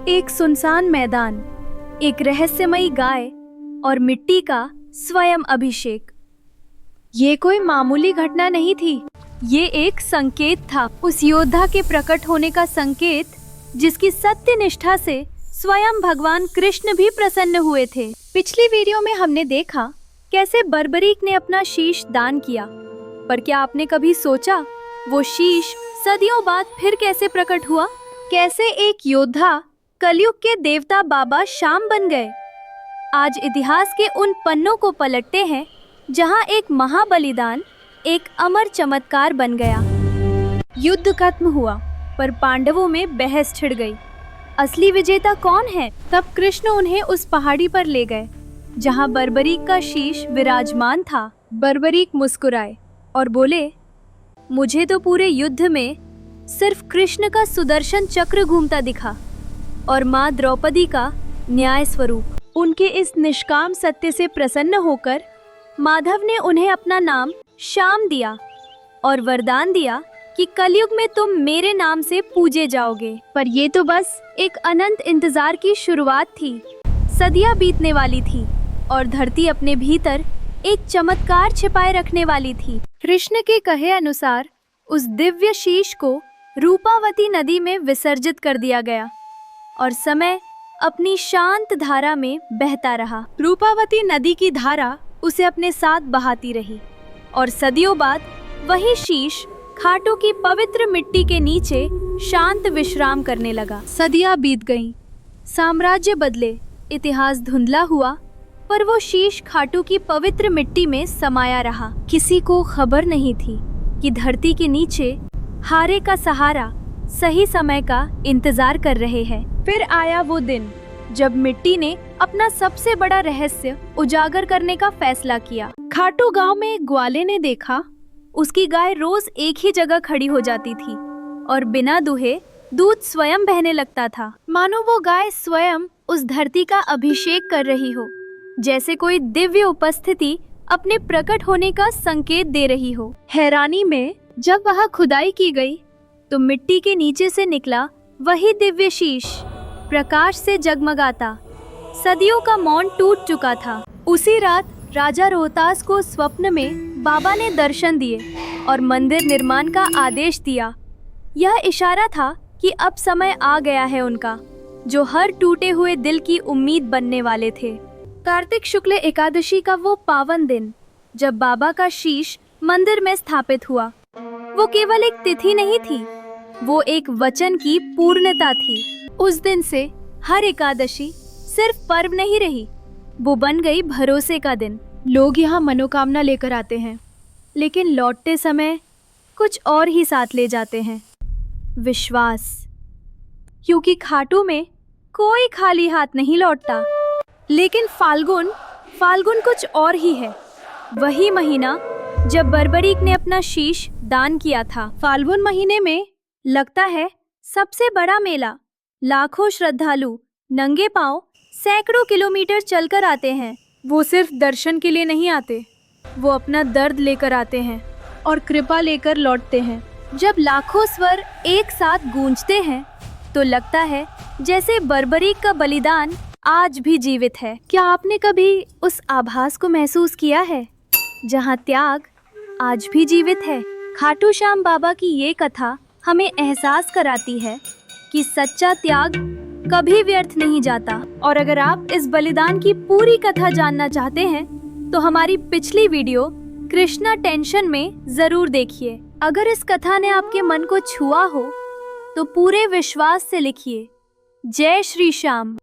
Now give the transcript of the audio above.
एक सुनसान मैदान, एक रहस्यमयी गाय और मिट्टी का स्वयं अभिषेक। ये कोई मामूली घटना नहीं थी, ये एक संकेत था, उस योद्धा के प्रकट होने का संकेत जिसकी सत्य निष्ठा से स्वयं भगवान कृष्ण भी प्रसन्न हुए थे। पिछली वीडियो में हमने देखा कैसे बर्बरीक ने अपना शीश दान किया, पर क्या आपने कभी सोचा वो शीश सदियों बाद फिर कैसे प्रकट हुआ? कैसे एक योद्धा कलयुग के देवता बाबा श्याम बन गए? आज इतिहास के उन पन्नों को पलटते हैं जहां एक महाबलिदान एक अमर चमत्कार बन गया। युद्ध खत्म हुआ, पर पांडवों में बहस छिड़ गई। असली विजेता कौन है? तब कृष्ण उन्हें उस पहाड़ी पर ले गए जहां बर्बरीक का शीश विराजमान था। बर्बरीक मुस्कुराए और बोले, मुझे तो पूरे युद्ध में सिर्फ कृष्ण का सुदर्शन चक्र घूमता दिखा और माँ द्रौपदी का न्याय स्वरूप। उनके इस निष्काम सत्य से प्रसन्न होकर माधव ने उन्हें अपना नाम श्याम दिया और वरदान दिया कि कलयुग में तुम मेरे नाम से पूजे जाओगे। पर ये तो बस एक अनंत इंतजार की शुरुआत थी। सदियां बीतने वाली थी और धरती अपने भीतर एक चमत्कार छिपाए रखने वाली थी। कृष्ण के कहे अनुसार उस दिव्य शीश को रूपावती नदी में विसर्जित कर दिया गया और समय अपनी शांत धारा में बहता रहा। रूपावती नदी की धारा उसे अपने साथ बहाती रही और सदियों बाद वही शीश खाटू की पवित्र मिट्टी के नीचे शांत विश्राम करने लगा। सदियां बीत गईं, साम्राज्य बदले, इतिहास धुंधला हुआ, पर वो शीश खाटू की पवित्र मिट्टी में समाया रहा। किसी को खबर नहीं थी कि धरती के नीचे हारे का सहारा सही समय का इंतजार कर रहे हैं। फिर आया वो दिन जब मिट्टी ने अपना सबसे बड़ा रहस्य उजागर करने का फैसला किया। खाटू गांव में एक ग्वाले ने देखा उसकी गाय रोज एक ही जगह खड़ी हो जाती थी और बिना दुहे दूध स्वयं बहने लगता था, मानो वो गाय स्वयं उस धरती का अभिषेक कर रही हो, जैसे कोई दिव्य उपस्थिति अपने प्रकट होने का संकेत दे रही हो। हैरानी में जब वह खुदाई की गई तो मिट्टी के नीचे से निकला वही दिव्य शीश, प्रकाश से जगमगाता। सदियों का मौन टूट चुका था। उसी रात राजा रोहतास को स्वप्न में बाबा ने दर्शन दिए और मंदिर निर्माण का आदेश दिया। यह इशारा था कि अब समय आ गया है उनका, जो हर टूटे हुए दिल की उम्मीद बनने वाले थे। कार्तिक शुक्ल एकादशी का वो पावन दिन जब बाबा का शीश मंदिर में स्थापित हुआ, वो केवल एक तिथि नहीं थी, वो एक वचन की पूर्णता थी। उस दिन से हर एकादशी सिर्फ पर्व नहीं रही, वो बन गई भरोसे का दिन। लोग यहाँ मनोकामना लेकर आते हैं, लेकिन लौटते समय कुछ और ही साथ ले जाते हैं, विश्वास। क्योंकि खाटू में कोई खाली हाथ नहीं लौटता। लेकिन फाल्गुन कुछ और ही है। वही महीना जब बर्बरीक ने अपना शीश दान किया था। फाल्गुन महीने में लगता है सबसे बड़ा मेला। लाखों श्रद्धालु नंगे पांव सैकड़ों किलोमीटर चलकर आते हैं। वो सिर्फ दर्शन के लिए नहीं आते, वो अपना दर्द लेकर आते हैं और कृपा लेकर लौटते हैं। जब लाखों स्वर एक साथ गूंजते हैं तो लगता है जैसे बर्बरीक का बलिदान आज भी जीवित है। क्या आपने कभी उस आभास को महसूस किया है जहां त्याग आज भी जीवित है? खाटू श्याम बाबा की ये कथा हमें एहसास कराती है कि सच्चा त्याग कभी व्यर्थ नहीं जाता। और अगर आप इस बलिदान की पूरी कथा जानना चाहते हैं तो हमारी पिछली वीडियो कृष्णा टेंशन में जरूर देखिए। अगर इस कथा ने आपके मन को छुआ हो तो पूरे विश्वास से लिखिए, जय श्री श्याम।